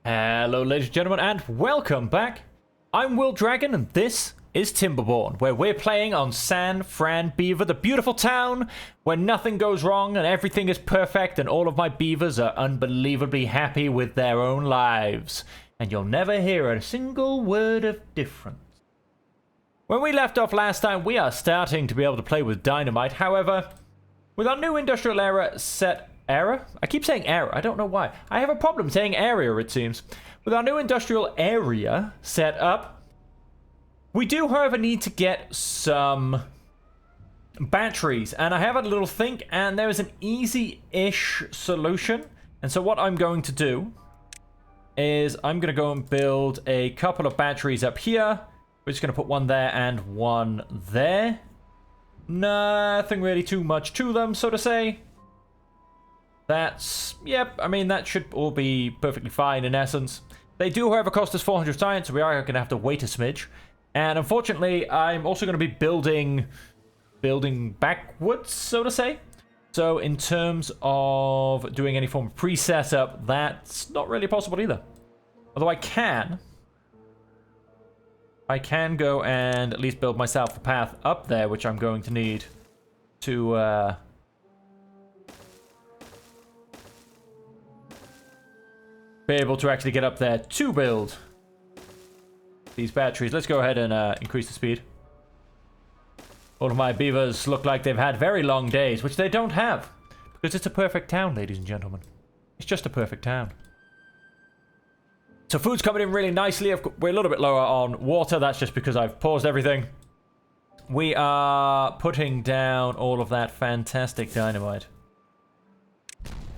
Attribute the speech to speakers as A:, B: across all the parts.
A: Hello ladies and gentlemen and welcome back. I'm Will Dragon and this is Timberborn, where we're playing on San Fran Beaver, the beautiful town where nothing goes wrong and everything is perfect and all of my beavers are unbelievably happy with their own lives. And you'll never hear a single word of difference. When we left off last time, we are starting to be able to play with dynamite. However, with our new industrial era set... Era? I keep saying era. I don't know why. I have a problem saying area, it seems. With our new industrial area set up, we do, however, need to get some batteries. And I have a little think, and there is an easy-ish solution. And so what I'm going to do is I'm going to go and build a couple of batteries up here. We're just going to put one there and one there. Nothing really too much to them, so to say. That's, yep, I mean, that should all be perfectly fine in essence. They do, however, cost us 400 science, so we are going to have to wait a smidge. And unfortunately, I'm also going to be building backwards, so to say. So in terms of doing any form of pre-setup, that's not really possible either. Although I can go and at least build myself a path up there, which I'm going to need to... be able to actually get up there to build these batteries. Let's go ahead and increase the speed. All of my beavers look like they've had very long days, which they don't have, because it's a perfect town, ladies and gentlemen. It's just a perfect town. So food's coming in really nicely. We're a little bit lower on water. That's just because I've paused everything. We are putting down all of that fantastic dynamite.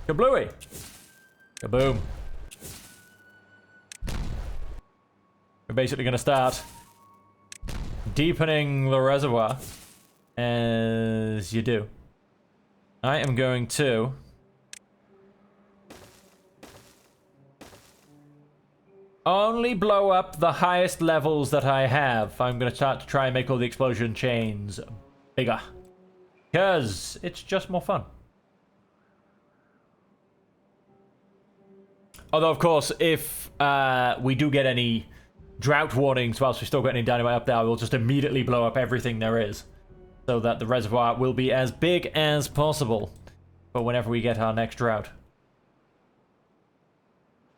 A: Kablooey! Kaboom! We're basically going to start deepening the reservoir as you do. I am going to only blow up the highest levels that I have. I'm going to start to try and make all the explosion chains bigger, because it's just more fun. Although, of course, if we do get any drought warnings whilst we still got any dynamite up there, I will just immediately blow up everything there is, so that the reservoir will be as big as possible for whenever we get our next drought.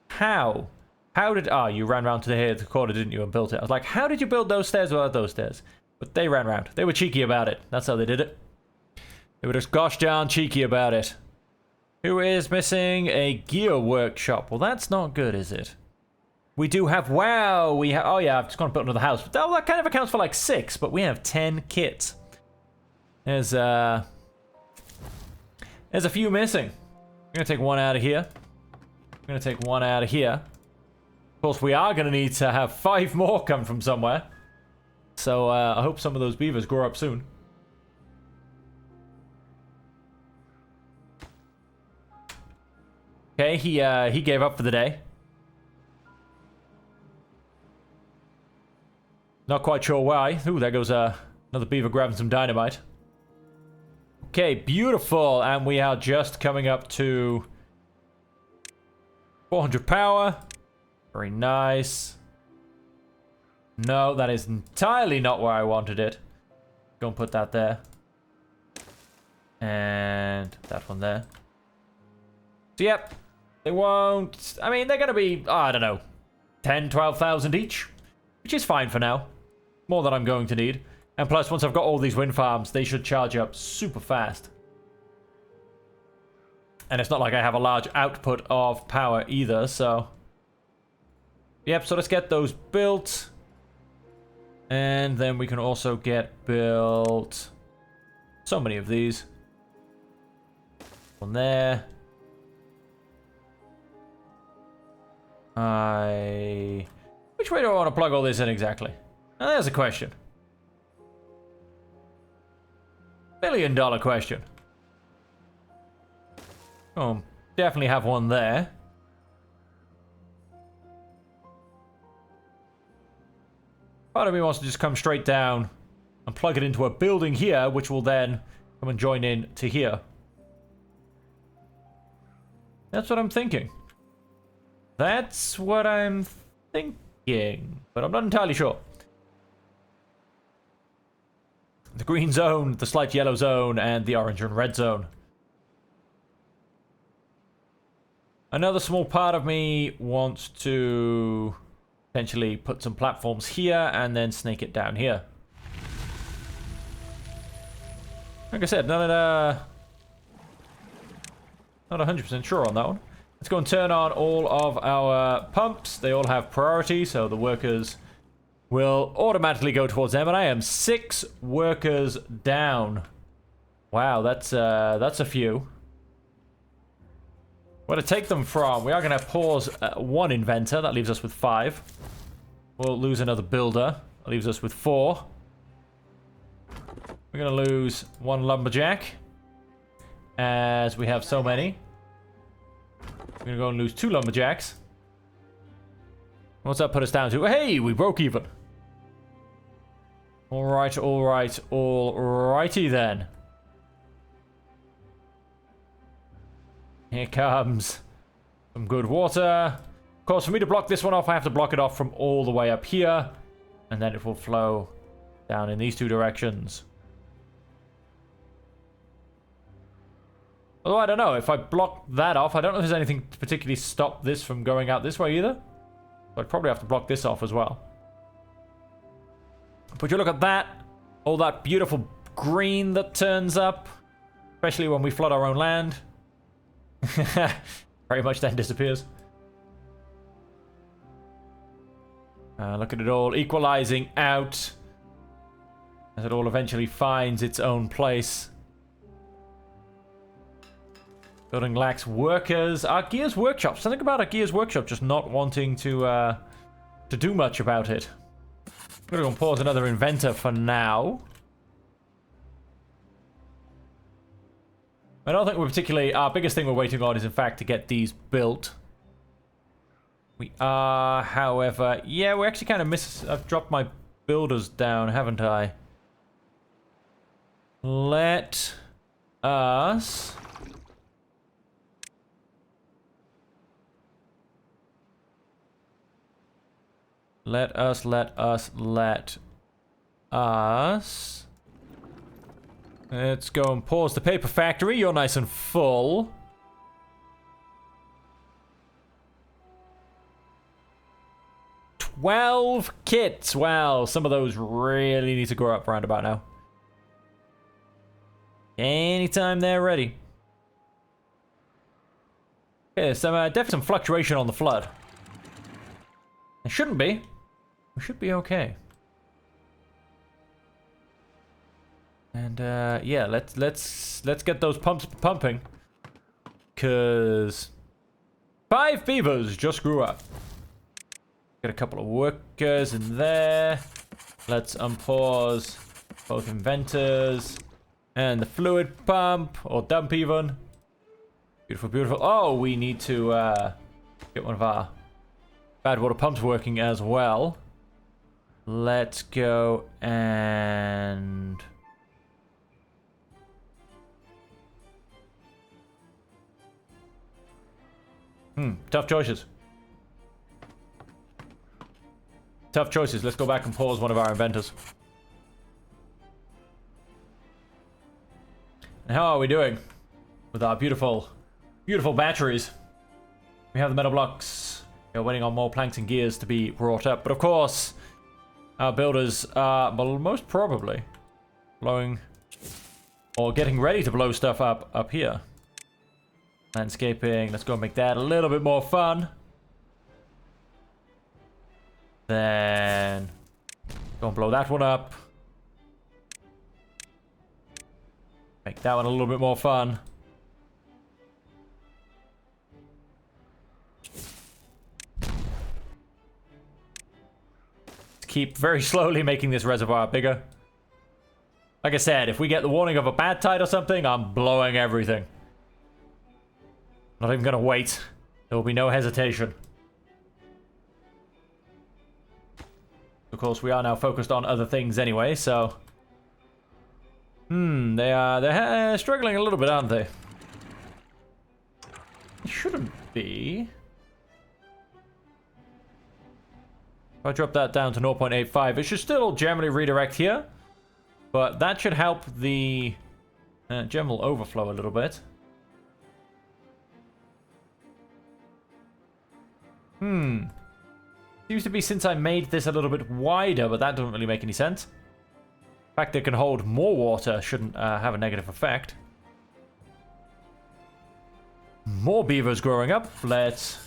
A: How did... Ah, you ran round to the corner, didn't you, and built it. I was like, how did you build those stairs without those stairs? But they ran round. They were cheeky about it. That's how they did it. They were just gosh darn cheeky about it. Who is missing a gear workshop? Well, that's not good, is it? We do have... Wow! We have... Oh, yeah, I've just gone and built another house. That kind of accounts for, like, 6, but we have 10 kits. There's a few missing. I'm going to take one out of here. I'm going to take one out of here. Of course, we are going to need to have 5 more come from somewhere. So, I hope some of those beavers grow up soon. Okay, he gave up for the day. Not quite sure why. Ooh, there goes another beaver grabbing some dynamite. Okay, beautiful. And we are just coming up to 400 power. Very nice. No, that is entirely not where I wanted it. Go and put that there. And that one there. So, yep. They won't... I mean, they're going to be, oh, I don't know, 10, 12,000 each. Which is fine for now. More than I'm going to need. And plus, once I've got all these wind farms, they should charge up super fast. And it's not like I have a large output of power either, so... Yep, so let's get those built. And then we can also get built... so many of these. One there. Which way do I want to plug all this in exactly? Now, there's a question. $1 million question. Oh, definitely have one there. Part of me wants to just come straight down and plug it into a building here, which will then come and join in to here. That's what I'm thinking. That's what I'm thinking, but I'm not entirely sure. The green zone, the slight yellow zone, and the orange and red zone. Another small part of me wants to potentially put some platforms here and then snake it down here. Like I said, not 100% sure on that one. Let's go and turn on all of our pumps. They all have priority, so the workers will automatically go towards them, and I am 6 workers down. Wow, that's a few. Where to take them from? We are going to pause 1 inventor. That leaves us with 5. We'll lose another builder. That leaves us with 4. We're going to lose 1 lumberjack, as we have so many. We're going to go and lose 2 lumberjacks. What's that put us down to? Hey, we broke even. Alright, alright, alrighty then. Here comes some good water. Of course, for me to block this one off, I have to block it off from all the way up here. And then it will flow down in these 2 directions. Although, I don't know. If I block that off, I don't know if there's anything to particularly stop this from going out this way either. So I'd probably have to block this off as well. But you look at that. All that beautiful green that turns up. Especially when we flood our own land. Very much then disappears. Look at it all equalizing out. As it all eventually finds its own place. Building lacks workers. Our Gears Workshop. Something about our Gears Workshop just not wanting to do much about it. I'm going to pause another inventor for now. I don't think we're particularly... Our biggest thing we're waiting on is, in fact, to get these built. We are, however... Yeah, we actually kind of I've dropped my builders down, haven't I? Let us... Let us. Let's go and pause the paper factory. You're nice and full. $12 kits. Wow, some of those really need to grow up around about now. Anytime they're ready. Okay, definitely some fluctuation on the flood. It shouldn't be. We should be okay. And yeah, let's get those pumps pumping. Cause 5 beavers just grew up. Get a couple of workers in there. Let's unpause both inventors and the fluid pump or dump even. Beautiful, beautiful. Oh, we need to get one of our bad water pumps working as well. Let's go and... tough choices. Tough choices. Let's go back and pause one of our inventors. And how are we doing with our beautiful, beautiful batteries? We have the metal blocks. We're waiting on more planks and gears to be brought up. But of course, our builders are most probably blowing or getting ready to blow stuff up here. Landscaping. Let's go and make that a little bit more fun. Then go and blow that one up. Make that one a little bit more fun. Keep very slowly making this reservoir bigger. Like I said, if we get the warning of a bad tide or something, I'm blowing everything. Not even gonna wait. There will be no hesitation. Of course, we are now focused on other things anyway, so... they're struggling a little bit, aren't they? They shouldn't be. If I drop that down to 0.85, it should still generally redirect here. But that should help the general overflow a little bit. Seems to be since I made this a little bit wider, but that doesn't really make any sense. The fact that it can hold more water shouldn't have a negative effect. More beavers growing up. Let's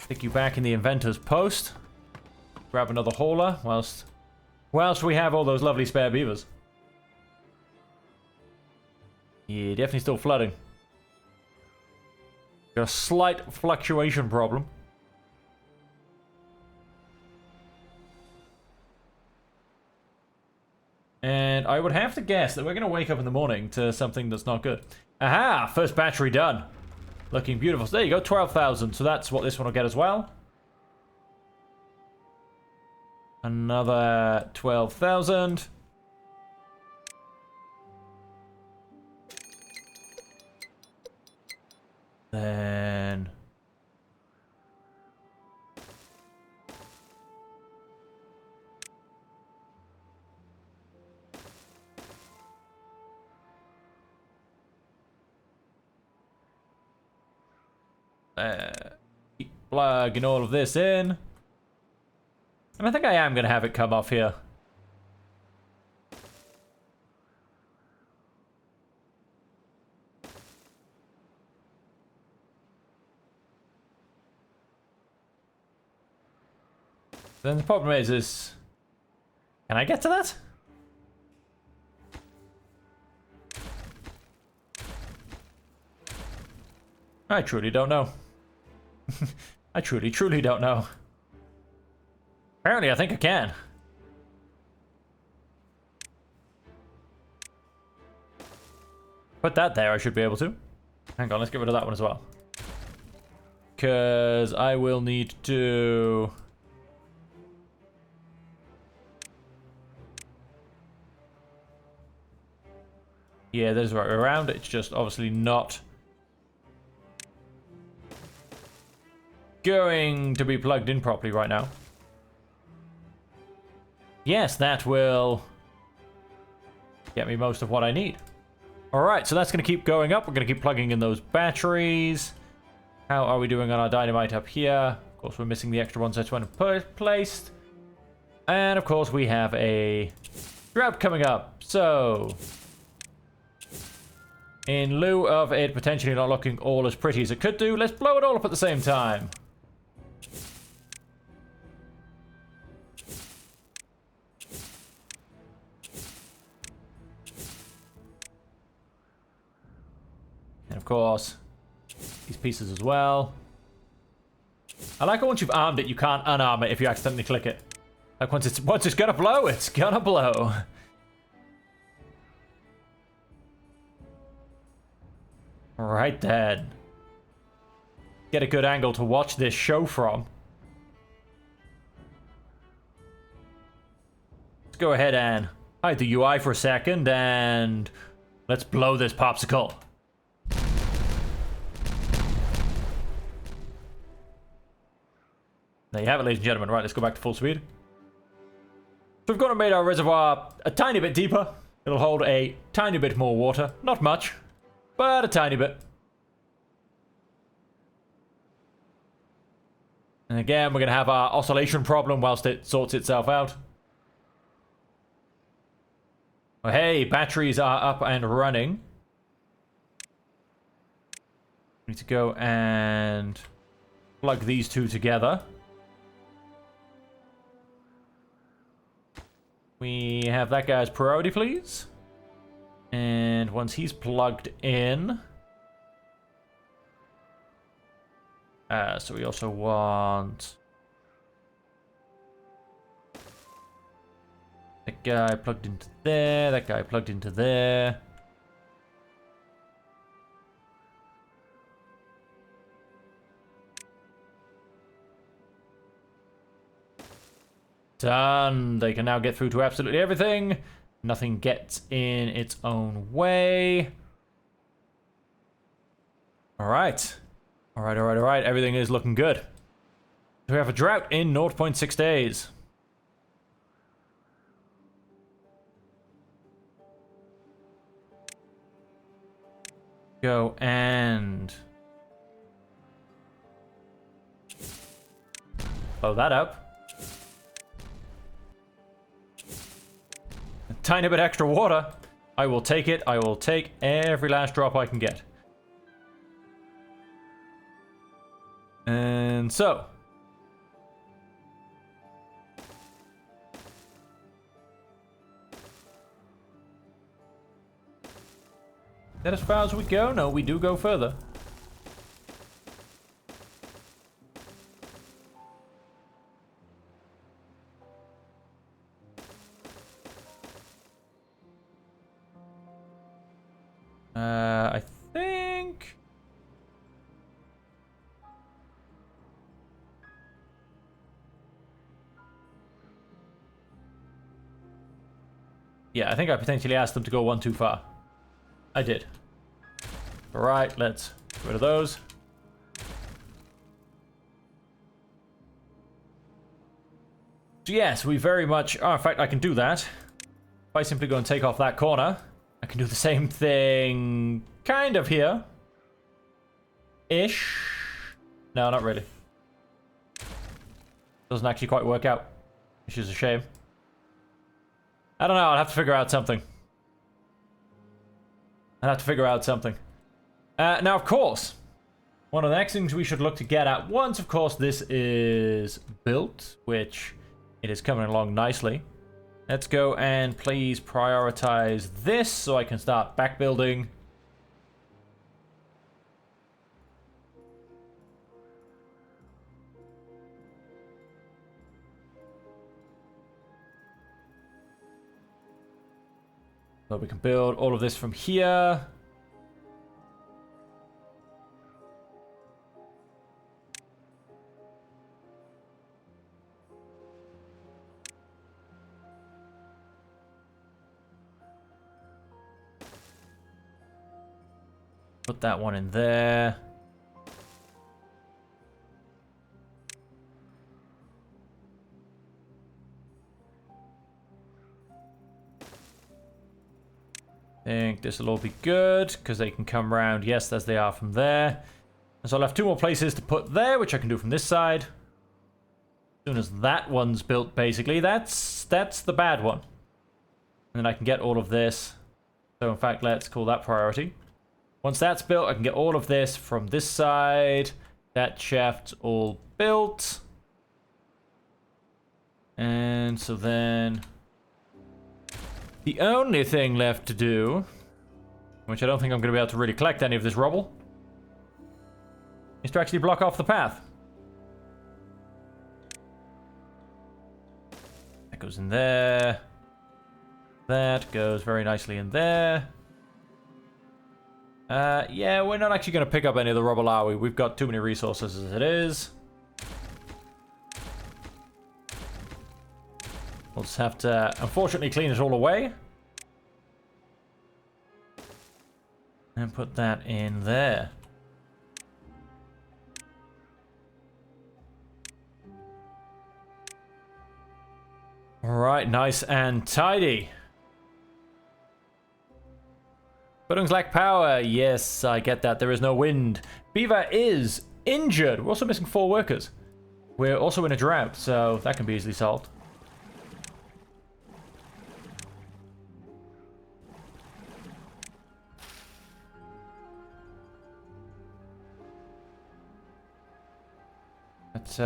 A: stick you back in the inventor's post. Grab another hauler whilst we have all those lovely spare beavers. Yeah, definitely still flooding. Got a slight fluctuation problem. And I would have to guess that we're going to wake up in the morning to something that's not good. Aha! First battery done. Looking beautiful. So there you go, 12,000. So that's what this one will get as well. Another 12,000. Then... keep plugging all of this in. And I think I am going to have it come off here. Then the problem is... Can I get to that? I truly don't know. I truly don't know. Apparently, I think I can. Put that there, I should be able to. Hang on, let's get rid of that one as well. Because I will need to... Yeah, there's right around. It's just obviously not going to be plugged in properly right now. Yes, that will get me most of what I need. Alright, so that's going to keep going up. We're going to keep plugging in those batteries. How are we doing on our dynamite up here? Of course, we're missing the extra ones that's when placed. And of course, we have a drought coming up. So, in lieu of it potentially not looking all as pretty as it could do, let's blow it all up at the same time. And of course, these pieces as well. I like it once you've armed it, you can't unarm it if you accidentally click it. Like once it's gonna blow, it's gonna blow. Right then. Get a good angle to watch this show from. Let's go ahead and hide the UI for a second and let's blow this popsicle. There you have it, ladies and gentlemen. Right, let's go back to full speed. So we've gone and made our reservoir a tiny bit deeper. It'll hold a tiny bit more water. Not much, but a tiny bit. And again, we're going to have our oscillation problem whilst it sorts itself out. Well, hey, batteries are up and running. We need to go and plug these two together. We have that guy's priority, please. And once he's plugged in... so we also want... that guy plugged into there, that guy plugged into there. Done. They can now get through to absolutely everything. Nothing gets in its own way. Alright. Alright. Everything is looking good. We have a drought in 0.6 days. Go and blow that up. A tiny bit extra water. I will take it. I will take every last drop I can get. And so. Is that as far as we go? No, we do go further. I think... Yeah, I think I potentially asked them to go one too far. I did. Alright, let's get rid of those. So yes, we very much... Oh, in fact, I can do that. If I simply go and take off that corner, I can do the same thing kind of here. Ish. No, not really. Doesn't actually quite work out, which is a shame. I don't know, I'll have to figure out something. Now, of course, one of the next things we should look to get at, once, of course, this is built, which it is coming along nicely. Let's go and please prioritize this so I can start back building. So we can build all of this from here. Put that one in there. I think this will all be good, because they can come round, yes, as they are from there. And so I'll have two more places to put there, which I can do from this side. As soon as that one's built, basically, that's the bad one. And then I can get all of this. So in fact, let's call that priority. Once that's built, I can get all of this from this side. That shaft's all built. And so then... the only thing left to do, which I don't think I'm going to be able to really collect any of this rubble, is to actually block off the path. That goes in there. That goes very nicely in there. Yeah, we're not actually going to pick up any of the rubble, are we? We've got too many resources as it is. We'll just have to, unfortunately, clean it all away. And put that in there. Alright, nice and tidy. Buildings lack power. Yes, I get that. There is no wind. Beaver is injured. We're also missing 4 workers. We're also in a drought, so that can be easily solved. Let's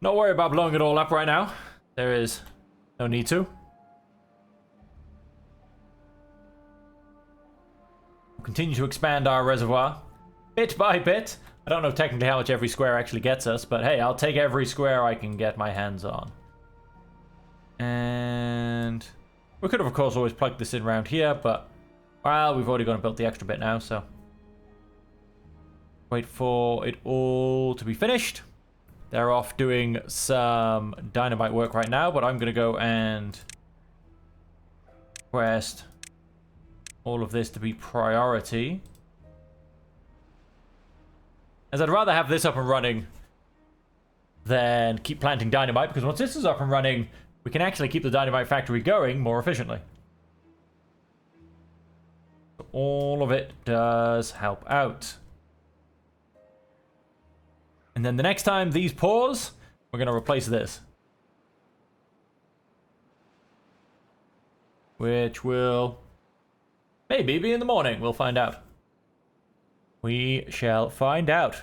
A: not worry about blowing it all up right now. There is no need to. We'll continue to expand our reservoir bit by bit. I don't know technically how much every square actually gets us, but hey, I'll take every square I can get my hands on. And we could have, of course, always plugged this in around here, but well, we've already gone and built the extra bit now, so wait for it all to be finished. They're off doing some dynamite work right now, but I'm going to go and request all of this to be priority. As I'd rather have this up and running than keep planting dynamite, because once this is up and running, we can actually keep the dynamite factory going more efficiently. So all of it does help out. And then the next time these pause, we're going to replace this. Which will maybe be in the morning. We'll find out. We shall find out.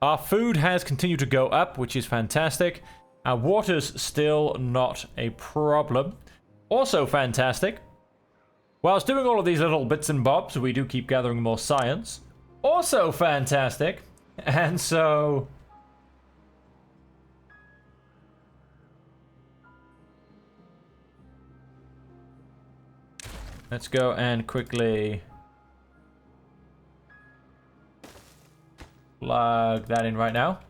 A: Our food has continued to go up, which is fantastic. Our water's still not a problem. Also fantastic. Whilst doing all of these little bits and bobs, we do keep gathering more science. Also fantastic. And so... let's go and quickly plug that in right now.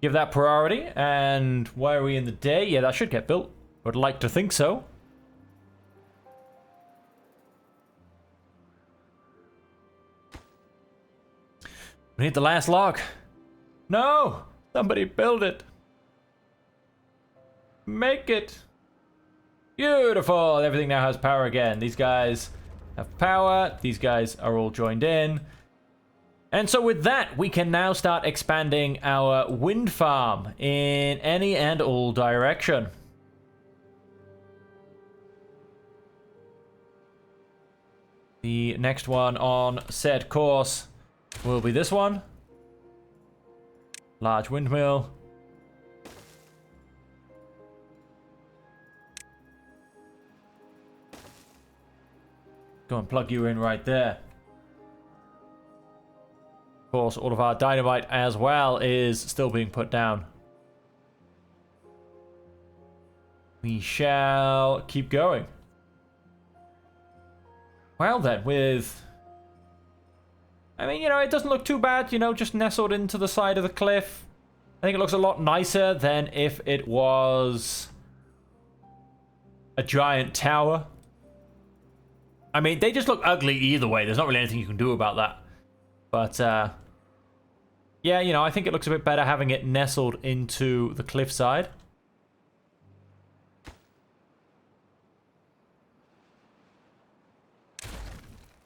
A: Give that priority. And why are we in the day? Yeah, that should get built. Would like to think so. We need the last log. No! Somebody build it. Make it. Beautiful! Everything now has power again. These guys have power. These guys are all joined in. And so with that, we can now start expanding our wind farm in any and all direction. The next one on said course will be this one. Large windmill. Go and plug you in right there. Of course, all of our dynamite as well is still being put down. We shall keep going. Well then, with... I mean, you know, it doesn't look too bad, you know, just nestled into the side of the cliff. I think it looks a lot nicer than if it was a giant tower. I mean, they just look ugly either way. There's not really anything you can do about that. But, yeah, you know, I think it looks a bit better having it nestled into the cliffside.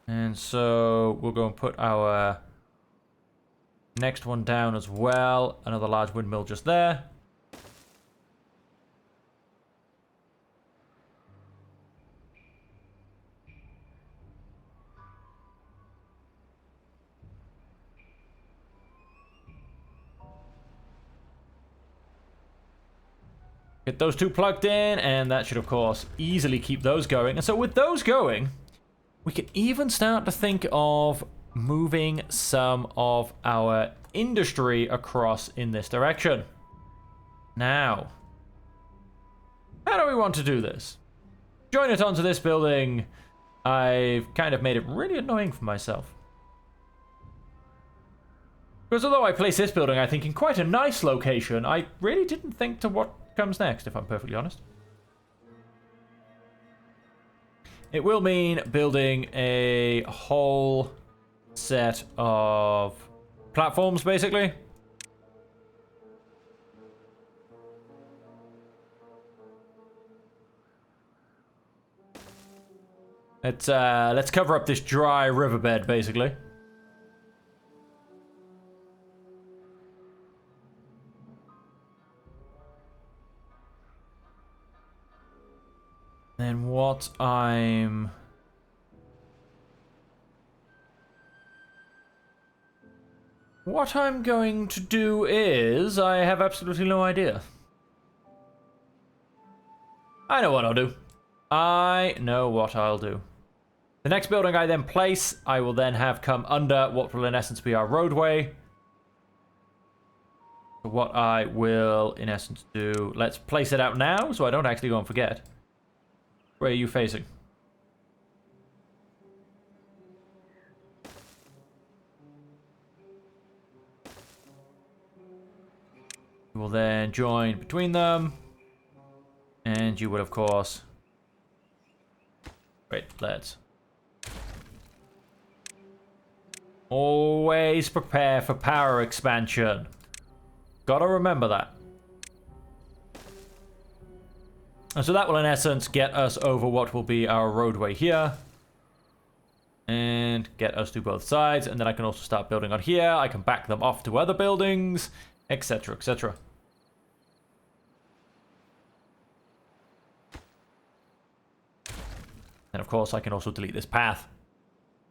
A: And so we'll go and put our next one down as well. Another large windmill just there. Get those two plugged in, and that should, of course, easily keep those going. And so with those going, we can even start to think of moving some of our industry across in this direction. Now, how do we want to do this? Join it onto this building. I've kind of made it really annoying for myself. Because although I placed this building, I think, in quite a nice location, I really didn't think to what comes next, if I'm perfectly honest. It will mean building a whole set of platforms, basically. Let's cover up this dry riverbed, basically. Then what I'm going to do is, I have absolutely no idea. I know what I'll do. I know what I'll do. The next building I then place, I will then have come under what will in essence be our roadway. So what I will in essence do, let's place it out now so I don't actually go and forget. Where are you facing? You will then join between them. And you will, of course... Wait, let's... Always prepare for power expansion. Gotta remember that. And so that will in essence get us over what will be our roadway here. And get us to both sides. And then I can also start building on here. I can back them off to other buildings, etc, etc. And of course I can also delete this path.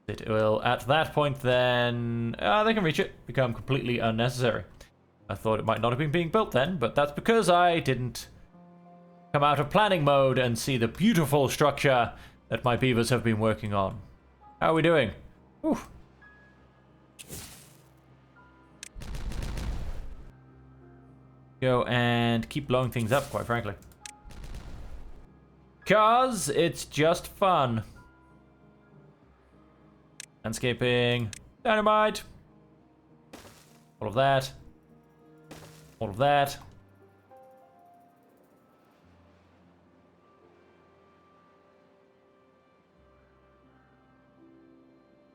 A: It will, at that point then, they can reach it, become completely unnecessary. I thought it might not have been being built then, but that's because I didn't come out of planning mode and see the beautiful structure that my beavers have been working on. How are we doing? Whew. Go and keep blowing things up, quite frankly. 'Cause it's just fun. Landscaping, dynamite, all of that, all of that.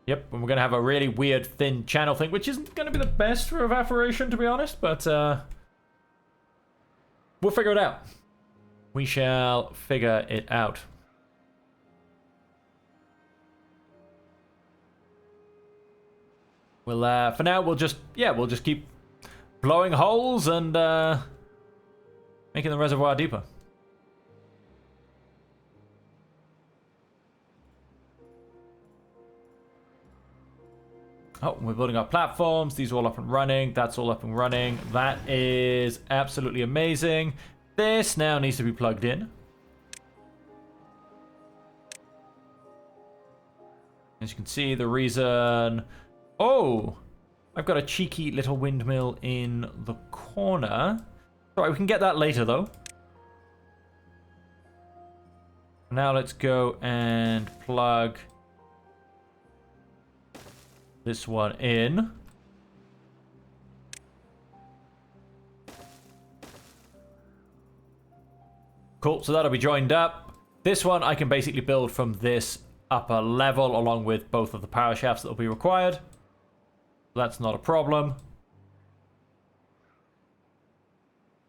A: Yep, and we're gonna have a really weird thin channel thing, which isn't gonna be the best for evaporation, to be honest, but we'll figure it out. We shall figure it out. We'll, for now, we'll just keep blowing holes and making the reservoir deeper. Oh, we're building our platforms. These are all up and running. That's all up and running. That is absolutely amazing. This now needs to be plugged in. As you can see, the reason... Oh! I've got a cheeky little windmill in the corner. Alright, we can get that later, though. Now let's go and plug this one in. Cool, so that'll be joined up. This one I can basically build from this upper level along with both of the power shafts that will be required. That's not a problem.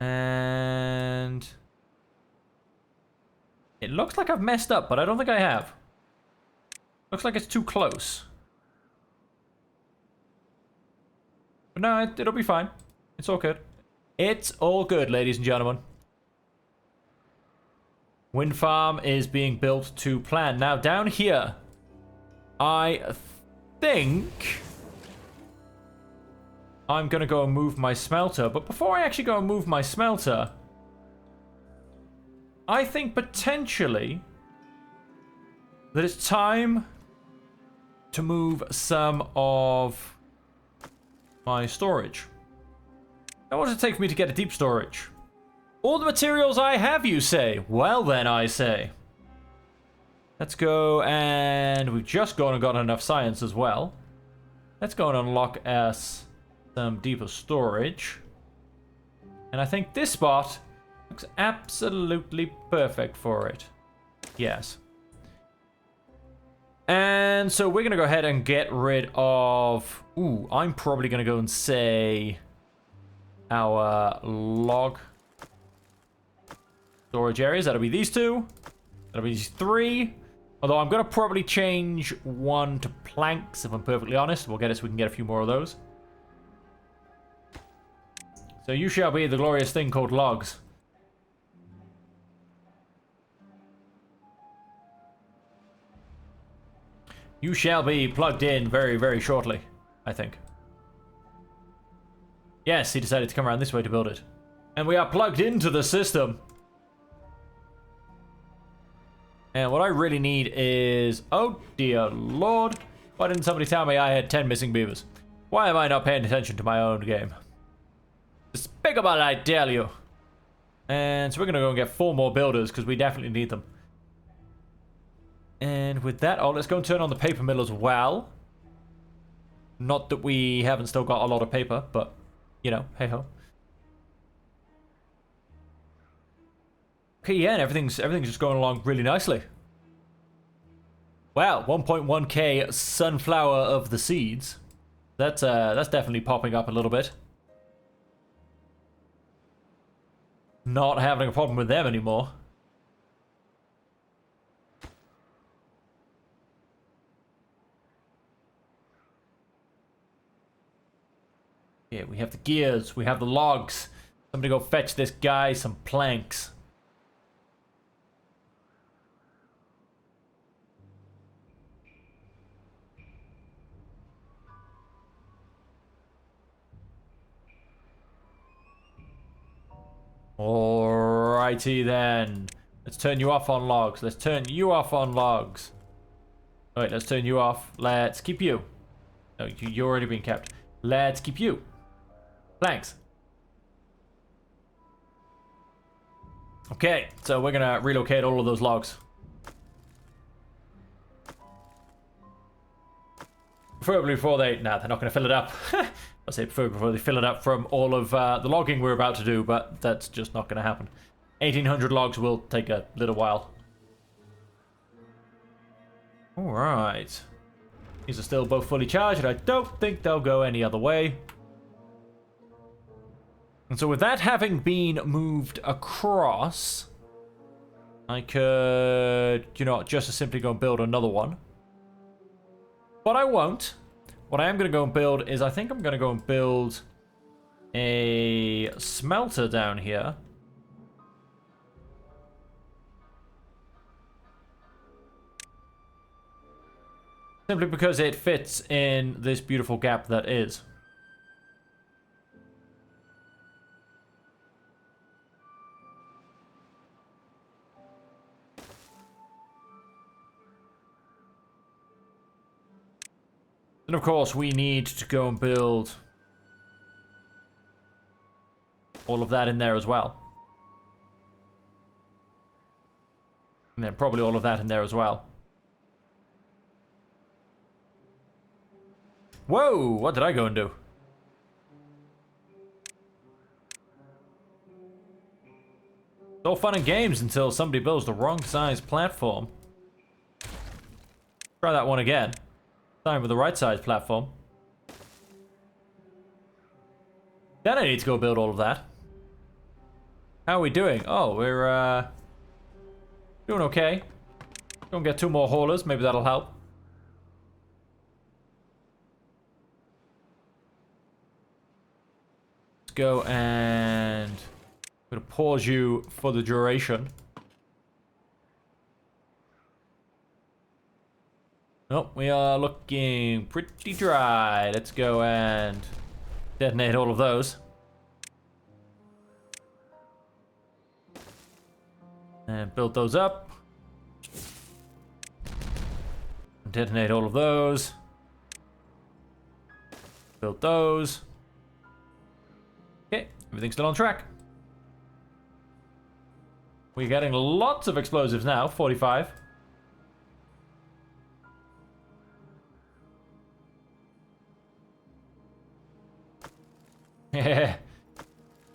A: And it looks like I've messed up, but I don't think I have. Looks like it's too close. But no, it'll be fine. It's all good. It's all good, ladies and gentlemen. Wind farm is being built to plan. Now, down here, I think I'm going to go and move my smelter. But before I actually go and move my smelter, I think potentially that it's time to move some of my storage. Now, what does it take for me to get a deep storage? All the materials I have, you say? Well then, I say. Let's go, and we've just gone and got enough science as well. Let's go and unlock us some deeper storage. And I think this spot looks absolutely perfect for it. Yes. And so we're going to go ahead and get rid of... Ooh, I'm probably going to go and say our log storage areas. That'll be these two. That'll be these three. Although I'm going to probably change one to planks, if I'm perfectly honest. We'll get it so we can get a few more of those. So you shall be the glorious thing called logs. You shall be plugged in very, very shortly, I think. Yes, he decided to come around this way to build it. And we are plugged into the system. And what I really need is... Oh, dear lord. Why didn't somebody tell me I had 10 missing beavers? Why am I not paying attention to my own game? Despicable, I tell you. And so we're going to go and get 4 more builders, because we definitely need them. And with that, let's go and turn on the paper mill as well. Not that we haven't still got a lot of paper, but, you know, hey-ho. Okay, yeah, and everything's just going along really nicely. Wow, 1.1k sunflower of the seeds. That's definitely popping up a little bit. Not having a problem with them anymore. Yeah, we have the gears, we have the logs. Somebody go fetch this guy some planks. Alrighty then. Let's turn you off on logs. Let's turn you off on logs. Alright, let's turn you off. Let's keep you. No, you're already being kept. Let's keep you. Planks. Okay, so we're gonna relocate all of those logs. Preferably before they... Nah, they're not gonna fill it up. I say preferably before they fill it up from all of the logging we're about to do, but that's just not gonna happen. 1,800 logs will take a little while. Alright. These are still both fully charged, and I don't think they'll go any other way. And so with that having been moved across, I could, you know, just as simply go and build another one. But I won't. What I am going to go and build is I think I'm going to go and build a smelter down here. Simply because it fits in this beautiful gap that is. And of course, we need to go and build all of that in there as well. And then probably all of that in there as well. Whoa! What did I go and do? It's all fun and games until somebody builds the wrong size platform. Try that one again. Time with the right size platform. Then I need to go build all of that. How are we doing? Oh, we're doing okay. Go and get 2 more haulers. Maybe that'll help. Let's go and... I'm gonna pause you for the duration. Oh, we are looking pretty dry. Let's go and detonate all of those. And build those up. Detonate all of those. Build those. Okay, everything's still on track. We're getting lots of explosives now, 45. Yeah.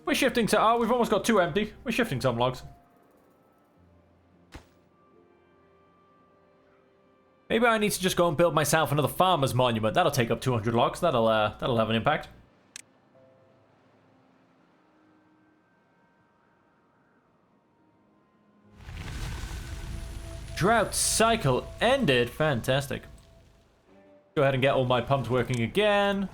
A: We're shifting to... Oh, we've almost got 2 empty. We're shifting some logs. Maybe I need to just go and build myself another farmer's monument. That'll take up 200 logs. That'll have an impact. Drought cycle ended. Fantastic. Go ahead and get all my pumps working again.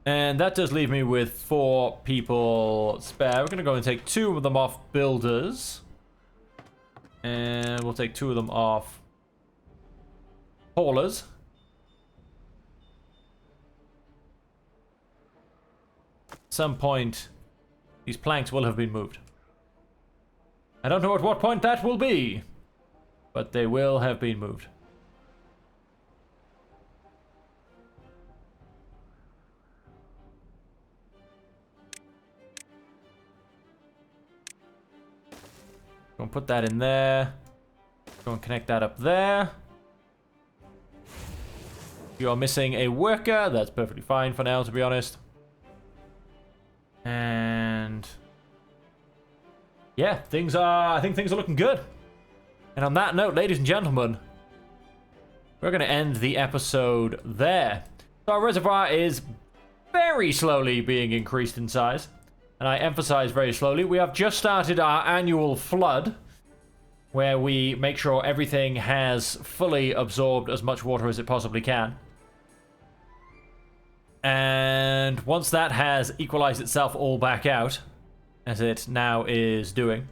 A: And that does leave me with 4 people spare. We're going to go and take 2 of them off builders. And we'll take 2 of them off haulers. At some point, these planks will have been moved. I don't know at what point that will be, but they will have been moved. Go and put that in there. Go and connect that up there. You are missing a worker. That's perfectly fine for now, to be honest. And yeah, I think things are looking good. And on that note, ladies and gentlemen, we're going to end the episode there. So our reservoir is very slowly being increased in size. And I emphasize very slowly. We have just started our annual flood, where we make sure everything has fully absorbed as much water as it possibly can. And once that has equalized itself all back out, as it now is doing.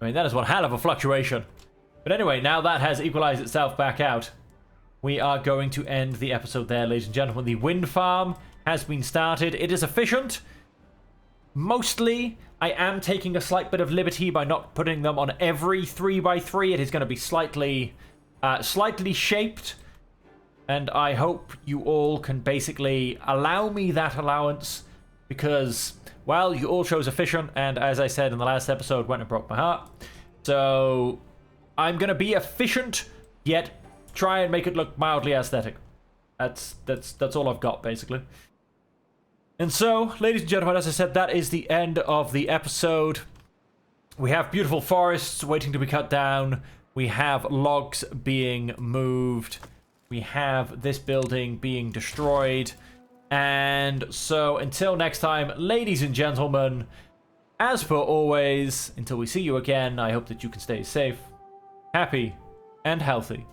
A: I mean, that is one hell of a fluctuation. But anyway, now that has equalized itself back out, we are going to end the episode there, ladies and gentlemen. The wind farm has been started. It is efficient. Mostly, I am taking a slight bit of liberty by not putting them on every 3x3. It is going to be slightly shaped. And I hope you all can basically allow me that allowance because, well, you all chose efficient. And as I said in the last episode, went and broke my heart. So I'm going to be efficient, yet try and make it look mildly aesthetic. That's all I've got, basically. And so, ladies and gentlemen, as I said, that is the end of the episode. We have beautiful forests waiting to be cut down. We have logs being moved. We have this building being destroyed. And so, until next time, ladies and gentlemen, as per always, until we see you again, I hope that you can stay safe, happy, and healthy.